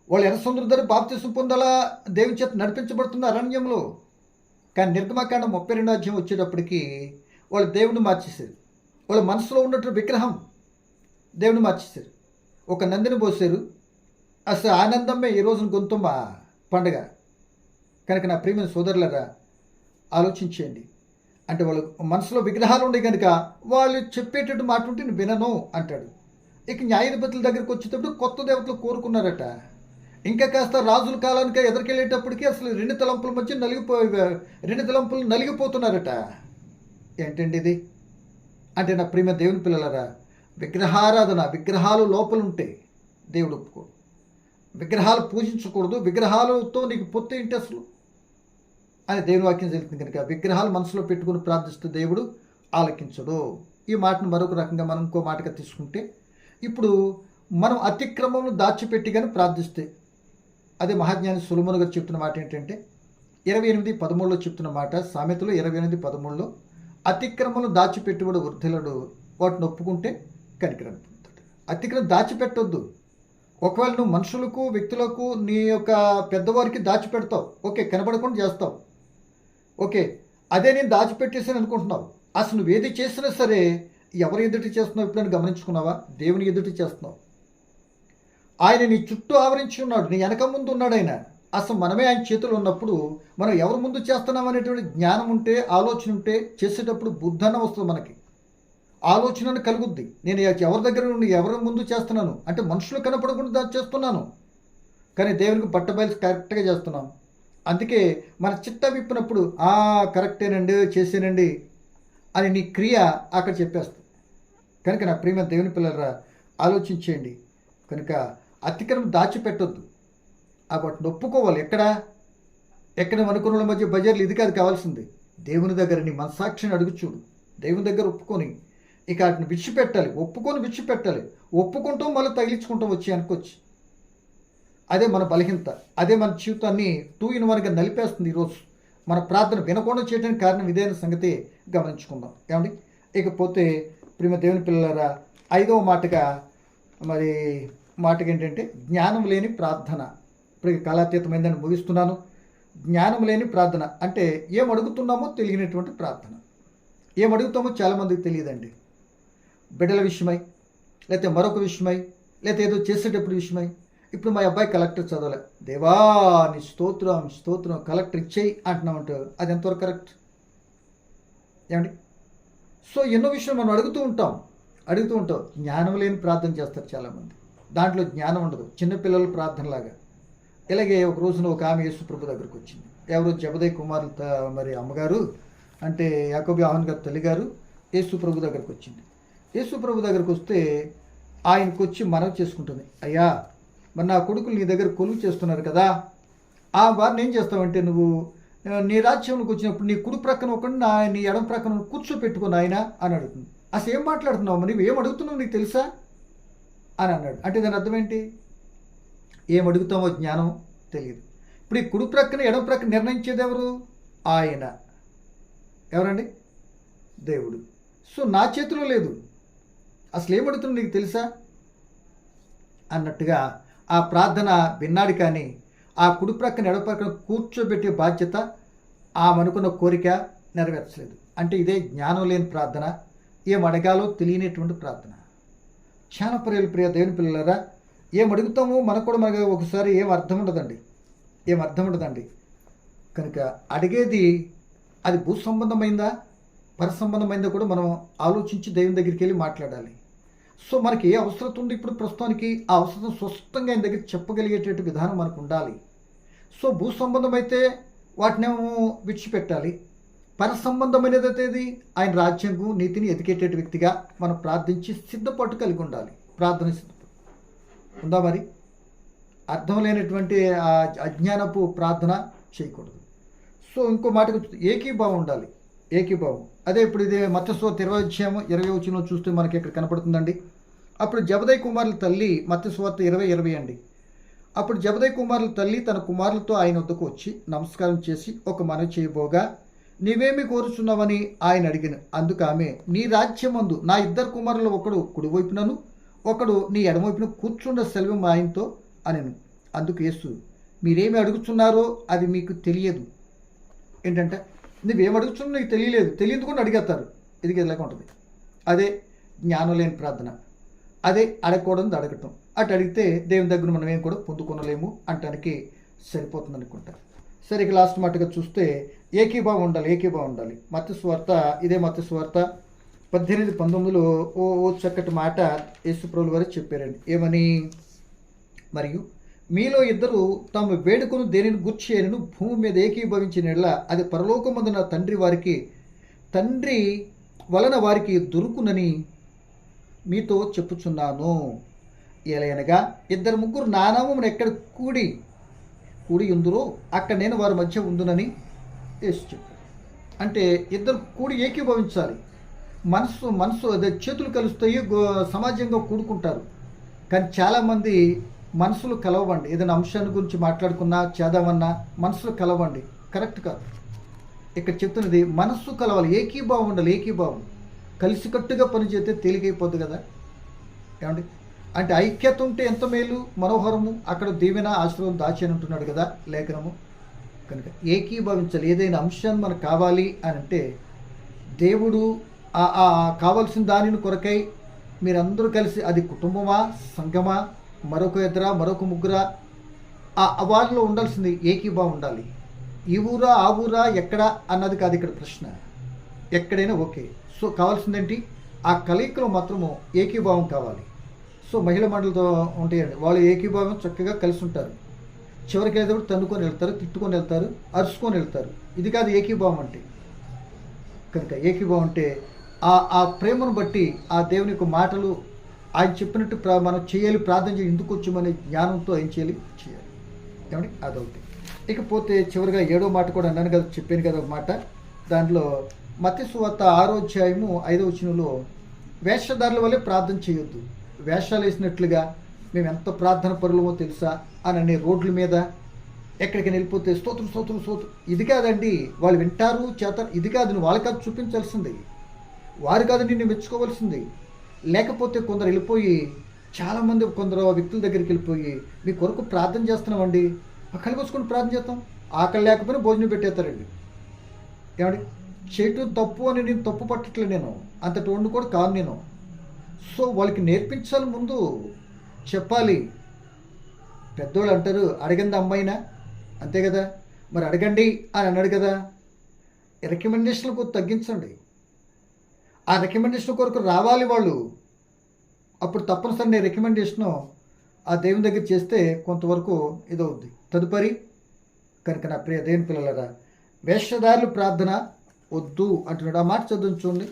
వాళ్ళు ఎర్ర సముద్రం దగ్గర బాప్తిసం పొందాలా దేవుని చేత నడిపించబడుతున్న అరణ్యంలో. కానీ నిర్గమకాండం 32వ అధ్యాయం వచ్చేటప్పటికి వాళ్ళు దేవుని మార్చేశారు. వాళ్ళ మనసులో ఉన్నట్టు విగ్రహం దేవుని మార్చేశారు. ఒక నందిని పోసారు. అసలు ఆనందమే ఈ రోజున గొంతుమ్మ పండుగ. కనుక నా ప్రియమైన సోదరులరా ఆలోచించేయండి. అంటే వాళ్ళ మనసులో విగ్రహాలు ఉన్నాయి కనుక వాళ్ళు చెప్పేటట్టు మాట ఉంటే నేను వినను అంటాడు. ఇక న్యాయాధిపతుల దగ్గరికి వచ్చేటప్పుడు కొత్త దేవతలు కోరుకున్నారట. ఇంకా కాస్త రాజుల కాలానికి ఎదురుకెళ్ళేటప్పటికి అసలు రెండు తలంపులు నలిగిపోతున్నారట. ఏంటండి ఇది అంటే నా ప్రియమైన దేవుని పిల్లలరా, విగ్రహారాధన, విగ్రహాలు లోపల ఉంటే దేవుడు ఒప్పుకోడు. విగ్రహాలు పూజించకూడదు, విగ్రహాలతో నీకు పొత్తు ఏంటి అసలు అని దేవుని వాక్యం చెప్తుంది. కనుక విగ్రహాలు మనసులో పెట్టుకుని ప్రార్థిస్తే దేవుడు ఆలకించడు. ఈ మాటను మరొక రకంగా మనం ఇంకో మాటగా తీసుకుంటే, ఇప్పుడు మనం అతిక్రమమును దాచిపెట్టి కానీ ప్రార్థిస్తే, అదే మహాజ్ఞాని సొలొమోను గారు చెప్తున్న మాట ఏంటంటే 28:13 చెప్తున్న మాట, సామెతలు 28:13, అతిక్రమను దాచిపెట్టుబడు వృద్ధులడు, వాటిని ఒప్పుకుంటే కనికరం పొందుతాడు. అతిక్రమం దాచిపెట్టొద్దు. ఒకవేళ నువ్వు మనుషులకు, వ్యక్తులకు, నీ యొక్క పెద్దవారికి దాచిపెడతావు, ఓకే, కనబడకుండా చేస్తావు, ఓకే, అదే నేను దాచిపెట్టేసాను అనుకుంటున్నావు. అసలు నువ్వు ఏది చేసినా సరే ఎవరు ఎదుటి చేస్తున్నావు ఎప్పుడైనా గమనించుకున్నావా? దేవుని ఎదుటి చేస్తున్నావు. ఆయన నీ చుట్టూ ఆవరించి ఉన్నాడు, నీ వెనక ముందు ఉన్నాడు ఆయన. అసలు మనమే ఆయన చేతులు ఉన్నప్పుడు మనం ఎవరి ముందు చేస్తున్నాం అనేటువంటి జ్ఞానం ఉంటే, ఆలోచన ఉంటే చేసేటప్పుడు బుద్ధన వస్తుంది, మనకి ఆలోచన కలుగుద్ది. నేను ఎవరి దగ్గర నుండి ఎవరి ముందు చేస్తున్నాను అంటే మనుషులు కనపడకుండా చేస్తున్నాను, కానీ దేవునికి బట్టబయలు కరెక్ట్గా చేస్తున్నాను. అందుకే మన చిట్ట విప్పినప్పుడు కరెక్టేనండి, చేసానండి అని నీ క్రియ అక్కడ చెప్పేస్తుంది. కనుక నా ప్రియమైన దేవుని పిల్లరా, ఆలోచించేయండి. కనుక అతిక్రమం దాచిపెట్టొద్దు. ఆ వాటిని ఒప్పుకోవాలి. ఎక్కడ అనుకున్న మధ్య బజార్లు ఇది కాదు కావాల్సింది. దేవుని దగ్గర నీ మనసాక్షిని అడుగు చూడు. దేవుని దగ్గర ఒప్పుకొని ఇక వాటిని విడిచిపెట్టాలి. విడిచిపెట్టాలి. ఒప్పుకుంటాం మళ్ళీ తగిలించుకుంటాం వచ్చి అనుకోవచ్చు. అదే మన బలహీనత. అదే మన జీవితాన్ని 2 in 1గా నలిపేస్తుంది. ఈరోజు మన ప్రార్థన వినకుండా చేయడానికి కారణం ఇదేన సంగతి గమనించుకుందాం. ఏమండి? ఇకపోతే ప్రియమ దేవుని పిల్లలారా, 5వ మాటకి ఏంటంటే జ్ఞానం లేని ప్రార్థన. ఇప్పుడు కాలాతీతమైందని ముగిస్తున్నాను. జ్ఞానం లేని ప్రార్థన అంటే ఏం అడుగుతున్నామో తెలియనటువంటి ప్రార్థన. ఏం అడుగుతామో చాలామందికి తెలియదండి. బిడ్డల విషయమై, లేకపోతే మరొక విషయమై, లేకపోతే ఏదో చేసేటప్పుడు విషయమై. ఇప్పుడు మా అబ్బాయి కలెక్టర్ చదవలే, దేవా నీ స్తోత్రం కలెక్టర్ ఇచ్చేయి అంటున్నామంటే అది ఎంతవరకు కరెక్ట్? ఏమండి? సో ఎన్నో విషయాలు మనం అడుగుతూ ఉంటాం. జ్ఞానం లేని ప్రార్థన చేస్తారు చాలామంది. దాంట్లో జ్ఞానం ఉండదు. చిన్నపిల్లల ప్రార్థనలాగా. ఇలాగే ఒక రోజున ఒక ఆమె యేసు ప్రభు దగ్గరకు వచ్చింది. ఎవరు? జబదయి కుమారులు అమ్మగారు, అంటే యాకోబు యోహాను గారి తల్లిగారు యేసు ప్రభు దగ్గరకు వచ్చింది. యేసు ప్రభు దగ్గరకు వస్తే ఆయనకు వచ్చి మనవి చేసుకుంటుంది. అయ్యా, మరి నా కొడుకులు నీ దగ్గర కొలువు చేస్తున్నారు కదా, ఆ వారిని ఏం చేస్తావంటే నువ్వు నీ రాజ్యంలోకి వచ్చినప్పుడు నీ కుడి ప్రక్కన ఒకటి నీ ఎడం ప్రక్కన కూర్చోపెట్టుకుని ఆయన అని అడుగుతుంది. అసలు ఏం మాట్లాడుతున్నావు? నువ్వు ఏం అడుగుతున్నావు నీకు తెలుసా అని అన్నాడు. అంటే దాని అర్థం ఏంటి? ఏం అడుగుతామో జ్ఞానం తెలియదు. ఇప్పుడు ఈ కుడి ప్రక్కన ఎడం ప్రక్కన నిర్ణయించేది ఎవరు? ఆయన. ఎవరండి? దేవుడు. సో నా చేతిలో లేదు. అసలు ఏం అడుగుతున్నావు నీకు తెలుసా అన్నట్టుగా ఆ ప్రార్థన విన్నాడు. కానీ ఆ కుడి ప్రక్కన ఎడం ప్రక్కన కూర్చోబెట్టే బాధ్యత ఆమె అనుకున్న కోరిక నెరవేర్చలేదు. అంటే ఇదే జ్ఞానం లేని ప్రార్థన. ఏం అడగాలో తెలియనటువంటి ప్రార్థన. చాలా ప్రియ దేవుని పిల్లలారా, ఏం అడుగుతామో మనకు ఒకసారి ఏం అర్థం ఉండదండి. కనుక అడిగేది అది భూ సంబంధమైందా పర సంబంధమైందా కూడా మనం ఆలోచించి దేవుని దగ్గరికి వెళ్ళి మాట్లాడాలి. సో మనకి ఏ అవసరం ఉంది ఇప్పుడు ప్రస్తుతానికి, ఆ అవసరం స్పష్టంగా ఆయన దగ్గర చెప్పగలిగేటట్టు విధానం మనకు ఉండాలి. సో భూ సంబంధం అయితే వాటినేమో విడిచిపెట్టాలి. పర సంబంధమైనదైతే ఆయన రాజ్యంకు నీతిని ఎదిగేటట్టు వ్యక్తిగా మనం ప్రార్థించి సిద్ధపాటు కలిగి ఉండాలి. ప్రార్థన సిద్ధపాటు ఉందా? మరి అర్థం లేనటువంటి అజ్ఞానపు ప్రార్థన చేయకూడదు. సో ఇంకో మాటకు ఏకీభావం ఉండాలి. అదే ఇప్పుడు ఇదే మత్తయి 20 చూస్తే మనకి ఇక్కడ కనపడుతుందండి. అప్పుడు జబదయి కుమారుల తల్లి, మత్తయి 20:20 అండి. అప్పుడు జబదయి కుమారుల తల్లి తన కుమారులతో ఆయన వద్దకు వచ్చి నమస్కారం చేసి ఒక మనవి చేయబోగా, నీవేమి కోరుచున్నావని ఆయన అడిగిన. అందుకు ఆమె, నీ రాజ్యమందు నా 2 కుమారులు ఒకడు కుడివైపునను ఒకడు నీ ఎడమవైపున కూర్చుండ సెలవు మా ఆయనతో అనెను. అందుకు యేసు, మీరేమి అడుగుతున్నారో అది మీకు తెలియదు. ఏంటంటే నువ్వేం అడుగుతున్నావు నీకు తెలియదు కూడా అడిగేస్తారు. ఇది ఇలాగ ఉంటుంది. అదే జ్ఞానం లేని ప్రార్థన. అదే అడగకూడదు అడగటం. అటు అడిగితే దేవుని దగ్గర మనం ఏం కూడా పొందుకొనలేము అంటానికి సరిపోతుంది అనుకుంటా. సరే, ఇక లాస్ట్ మాటగా చూస్తే ఏకీభావం ఉండాలి. మత్తయి సువార్త 18:19 ఓ చక్కటి మాట యేసు ప్రభువు వారు చెప్పారండి. ఏమని? మరియు మీలో 2 తాము వేడుకను దేనిని గూర్చి అయినను భూమి మీద ఏకీభవించిన యెడల అది పరలోకమందున తండ్రి వలన వారికి దొరుకునని మీతో చెప్పుచున్నాను. ఏలయనగా 2-3 నా నామమున ఎక్కడ కూడి ఉందురో అక్కడ నేను వారి మధ్య ఉందునని యేసు చెప్పారు. అంటే 2 కూడి ఏకీభవించాలి. మనసు అదే చేతులు కలుస్తాయి, సమాజంగా కూడుకుంటారు. కానీ చాలామంది మనసులు కలవండి. ఏదైనా అంశాన్ని గురించి మాట్లాడుకున్నా చేద్దామన్నా మనసులు కలవండి. కరెక్ట్ కాదు. ఇక్కడ చెప్తున్నది మనస్సు కలవాలి, ఏకీభావం ఉండాలి. కలిసికట్టుగా పనిచేస్తే తేలికైపోద్ది కదా. ఏమండి? అంటే ఐక్యత ఉంటే ఎంత మేలు, మనోహరము. అక్కడ దీవెన ఆశీర్వాదం దాచి అని ఉంటున్నాడు కదా లేఖనము. కనుక ఏకీభవించాలి. ఏదైనా అంశాన్ని మనకు కావాలి అని అంటే దేవుడు కావలసిన దానిని కొరకై మీరందరూ కలిసి, అది కుటుంబమా, సంఘమా, మరొక 2 మరొక 3 వారిలో ఉండాల్సింది ఏకీభావం ఉండాలి. ఈ ఊరా ఆ ఊరా ఎక్కడ అన్నది కాదు ఇక్కడ ప్రశ్న. ఎక్కడైనా ఓకే. సో కావాల్సిందేంటి? ఆ కలయికలో మాత్రము ఏకీభావం కావాలి. సో మహిళా మండలితో ఉంటాయండి, వాళ్ళు ఏకీభావం చక్కగా కలిసి ఉంటారు. చివరికి వెళ్ళేటప్పుడు తన్నుకొని వెళ్తారు, తిట్టుకొని వెళ్తారు, అరుచుకొని వెళ్తారు. ఇది కాదు ఏకీభావం అంటే. కనుక ఏకీభావం అంటే ఆ ప్రేమను బట్టి ఆ దేవుని యొక్క మాటలు ఆయన చెప్పినట్టు మనం చేయాలి, ప్రార్థన చేయాలి, ఎందుకు వచ్చామనే జ్ఞానంతో ఏం చేయాలి, ఏమండి అదొకటి. ఇకపోతే చివరిగా 7వ మాట కూడా అన్నాను కదా, చెప్పాను కదా ఒక మాట. దాంట్లో మత్తయి సువార్త 6వ అధ్యాయము 5వ వచనంలో వేషధారుల వల్లే ప్రార్థన చేయొద్దు. వేషాలు వేసినట్లుగా మేము ఎంత ప్రార్థన పరులమో తెలుసా అని రోడ్ల మీద ఎక్కడికి వెళ్ళిపోతే స్తోత్రం స్తోత్రం స్తోత్రం, ఇది కాదండి. వాళ్ళు వింటారు చేస్తారు, ఇది కాదు. నువ్వు వాళ్ళ కాదు చూపించాల్సింది, వారు కాదు నిన్ను మెచ్చుకోవాల్సింది. లేకపోతే కొందరు వెళ్ళిపోయి, చాలామంది కొందరు వ్యక్తుల దగ్గరికి వెళ్ళిపోయి మీ కొరకు ప్రార్థన చేస్తున్నామండి, కళ్ళు కోసుకొని ప్రార్థన చేస్తాం, ఆకలి లేకపోయినా భోజనం పెట్టేస్తారండి. ఏమండి చేయటం తప్పు అని నేను తప్పు పట్టట్లే, నేను అంతటి వండు కూడా కాదు నేను. సో వాళ్ళకి నేర్పించాలి, ముందు చెప్పాలి. పెద్దోళ్ళు అంటారు అడిగింది అమ్మాయినా, అంతే కదా, మరి అడగండి అని అన్నాడు కదా. రికమెండేషన్ల కొరకు తగ్గించండి, ఆ రికమెండేషన్ కొరకు రావాలి వాళ్ళు. అప్పుడు తప్పనిసరి నేను రికమెండేషను ఆ దేవుని దగ్గర చేస్తే కొంతవరకు ఇదవుద్ది. తదుపరి కనుక నా ప్రియ దేవుని పిల్లలరా, వేషధారులు ప్రార్థన వద్దు అంటున్నాడు. ఆ మాట చదువు చూడండి.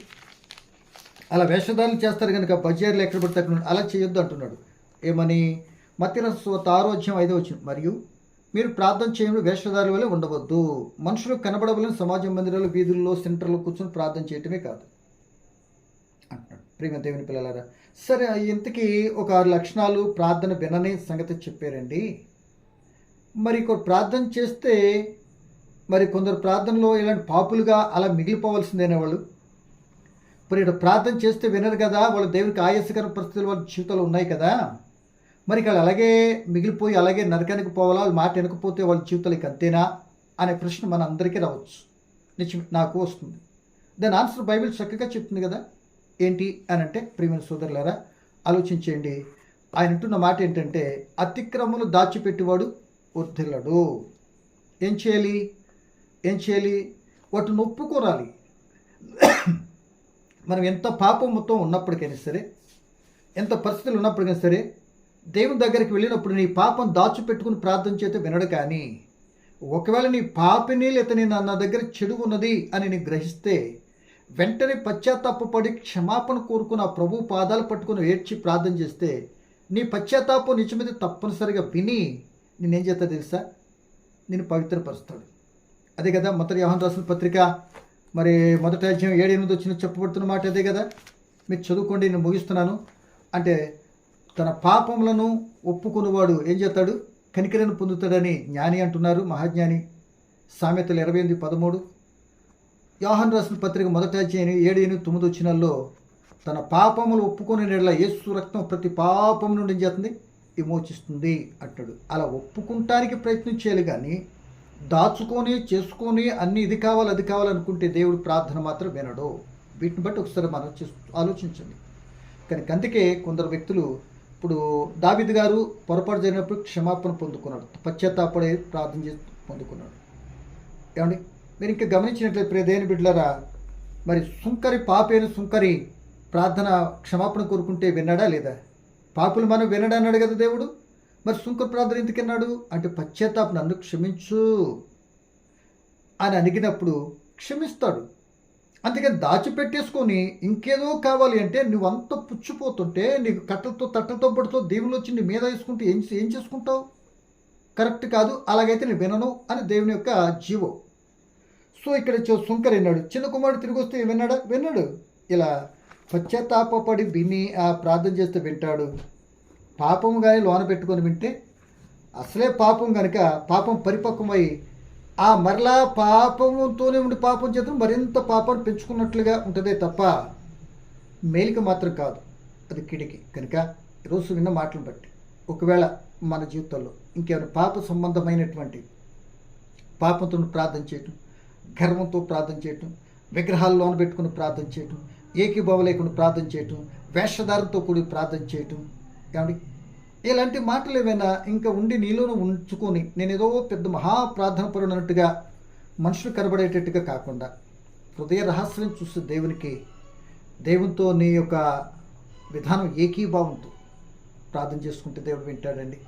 అలా వేషధారులు చేస్తారు కనుక బజార్లు ఎక్కడ పడితే అక్కడ అలా చేయొద్దు అంటున్నాడు. ఏమని? మత్తయి రాసిన సువార్త 6వ అధ్యాయం 5వ వచనం, మరియు మీరు ప్రార్థన చేయడం వేషధారుల వల్లే ఉండవద్దు, మనుషులు కనబడవలని సమాజ మందిరాలు, వీధుల్లో, సెంటర్లో కూర్చొని ప్రార్థన చేయటమే కాదు అంటున్నాడు. ప్రియమైన దేవుని పిల్లలారా, సరే ఇంతకీ ఒక 6 లక్షణాలు ప్రార్థన వినని సంగతి చెప్పారండి. మరి ప్రార్థన చేస్తే మరి కొందరు ప్రార్థనలో ఇలాంటి పాపులుగా అలా మిగిలిపోవాల్సిందేనే వాళ్ళు. మరి ఇక్కడ ప్రార్థన చేస్తే వినరు కదా, వాళ్ళు దేవునికి ఆయాసకర పరిస్థితులు వాళ్ళ జీవితాలు ఉన్నాయి కదా, మరి ఇక్కడ అలాగే మిగిలిపోయి అలాగే నరకానికి పోవాలా, వాళ్ళ మాట వినకపోతే వాళ్ళ జీవితాలకి అంతేనా అనే ప్రశ్న మన అందరికీ రావచ్చు. నిజం నాకు వస్తుంది. దాని ఆన్సర్ బైబిల్ చక్కగా చెప్తుంది కదా. ఏంటి అని అంటే, ప్రియమైన సోదరులారా ఆలోచించేయండి. ఆయన అంటున్న మాట ఏంటంటే, అతిక్రమలు దాచిపెట్టేవాడు వర్ధిల్లడు. ఏం చేయాలి? వాటిని ఒప్పుకోరాలి. మనం ఎంత పాపం మొత్తం ఉన్నప్పటికైనా సరే, ఎంత పరిస్థితులు ఉన్నప్పటికైనా సరే, దేవుని దగ్గరికి వెళ్ళినప్పుడు నీ పాపం దాచిపెట్టుకుని ప్రార్థన చేస్తే వినడు. కానీ ఒకవేళ నీ పాపిని లేకపోతే నా దగ్గర చెడు ఉన్నది అని నేను గ్రహిస్తే వెంటనే పశ్చాత్తాపడి క్షమాపణ కోరుకుని ఆ ప్రభు పాదాలు పట్టుకుని ఏడ్చి ప్రార్థన చేస్తే నీ పశ్చాత్తాపం నిజమైతే తప్పనిసరిగా విని నేనేం చేస్తా తెలుసా, నేను పవిత్రపరుస్తాడు. అదే కదా మొదటి యోహాను రాసిన పత్రిక మరి 1వ అధ్యాయం 7-8 వచ్చిన చెప్పబడుతున్న మాట అదే కదా. మీరు చదువుకోండి, నేను ముగిస్తున్నాను. అంటే తన పాపములను ఒప్పుకునేవాడు ఏం చేస్తాడు, కనికరను పొందుతాడని జ్ఞాని అంటున్నారు, మహాజ్ఞాని. సామెతలు 28:13. యోహాను రాసిన పత్రిక 1వ అధ్యాయం 7-8 వచ్చినాల్లో తన పాపములు ఒప్పుకునే యేసు రక్తం ప్రతి పాపం నుండి ఏం చేస్తుంది, విమోచిస్తుంది అంటాడు. అలా ఒప్పుకుంటానికి ప్రయత్నం చేయాలి, కానీ దాచుకొని చేసుకొని అన్ని ఇది కావాలి అది కావాలనుకుంటే దేవుడు ప్రార్థన మాత్రం వినడు. వీటిని బట్టి ఒకసారి మనం ఆలోచించండి. కానీ అందుకే కొందరు వ్యక్తులు, ఇప్పుడు దావీదు గారు పొరపాటు జరిగినప్పుడు క్షమాపణ పొందుకున్నాడు, పశ్చాత్తాపడే ప్రార్థన చేసి పొందుకున్నాడు. ఏమండి మీరు ఇంకా గమనించినట్లయితే ప్రియ దేవుని బిడ్డలారా, మరి సుంకరి పాపైన సుంకరి ప్రార్థన క్షమాపణ కోరుకుంటే విన్నాడా లేదా? పాపులు మనం వినడా అన్నాడు కదా దేవుడు. మరి సుంకర ప్రార్థన ఎందుకన్నాడు అంటే, పశ్చాత్తాపం నన్ను క్షమించు అని అడిగినప్పుడు క్షమిస్తాడు. అందుకని దాచిపెట్టేసుకొని ఇంకేదో కావాలి అంటే నువ్వంతా పుచ్చిపోతుంటే నీకు తట్టలతో పడుతూ దేవుళ్ళు వచ్చి నీ మీద వేసుకుంటే ఏం చేసుకుంటావు? కరెక్ట్ కాదు. అలాగైతే నేను వినను అని దేవుని యొక్క జీవో. సో ఇక్కడ సుంకర్ విన్నాడు, చిన్న కుమారుడు తిరిగి వస్తే విన్నాడు. ఇలా పశ్చాత్తాపడి విని ఆ ప్రార్థన చేస్తే వింటాడు. పాపం కానీ లోన పెట్టుకొని వింటే అసలే పాపం కనుక పాపం పరిపక్వమై ఆ మరలా పాపంతోనే ఉండి పాపం చేత మరింత పాపాన్ని పెంచుకున్నట్లుగా ఉంటుందే తప్ప మేలుకి మాత్రం కాదు, అది కిడికి. కనుక ఈరోజు విన్న మాటలు బట్టి ఒకవేళ మన జీవితంలో ఇంకేమైనా పాప సంబంధమైనటువంటి పాపంతో ప్రార్థన చేయటం, గర్వంతో ప్రార్థన చేయటం, విగ్రహాలు లోన పెట్టుకుని ప్రార్థన చేయటం, ఏకీభావం లేకుండా ప్రార్థన చేయటం, వేషధారంతో కూడి ప్రార్థన చేయటం, ఏమండి ఇలాంటి మాటలు ఏమైనా ఇంకా ఉండి నీలోనూ ఉంచుకొని నేనేదో పెద్ద మహాప్రార్థన పరుడు అన్నట్టుగా మనుషులు కనబడేటట్టుగా కాకుండా హృదయ రహస్యం చూస్తే దేవునితో నీ యొక్క విధానం ఏకీభావంతో ప్రార్థన చేసుకుంటే దేవుడు వింటాడండి.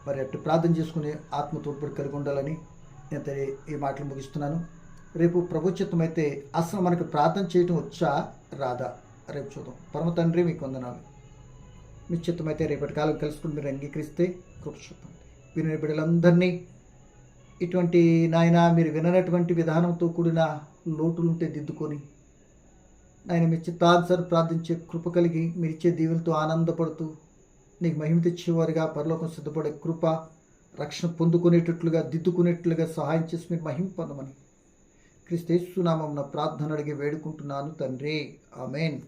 మరి అటు ప్రార్థన చేసుకుని ఆత్మ తోడ్పడి కలిగి ఉండాలని నేను ఈ మాటలు ముగిస్తున్నాను. రేపు ప్రభుత్వమైతే అసలు మనకు ప్రార్థన చేయటం వచ్చా రాదా రేపు చూద్దాం. పరమ తండ్రి మీకు వందనాలు. మీ చిత్తమైతే రేపటి కాలం కలుసుకుని మీరు అంగీకరిస్తే కృప చూపండి. వినే బిడ్డలందరినీ ఇటువంటి నాయన మీరు విననటువంటి విధానంతో కూడిన లోటులుంటే దిద్దుకొని నాయన మీ చిత్తానుసారం ప్రార్థించే కృప కలిగి మీరిచ్చే దీవులతో ఆనందపడుతూ నీకు మహిమ తెచ్చేవారుగా పరలోకం సిద్ధపడే కృప, రక్షణ పొందుకునేటట్లుగా దిద్దుకునేట్లుగా సహాయం చేసి మీరు మహిమ పొందమని క్రీస్తు యేసు నామమున ప్రార్థన అడిగి వేడుకుంటున్నాను తండ్రి. ఆమేన్.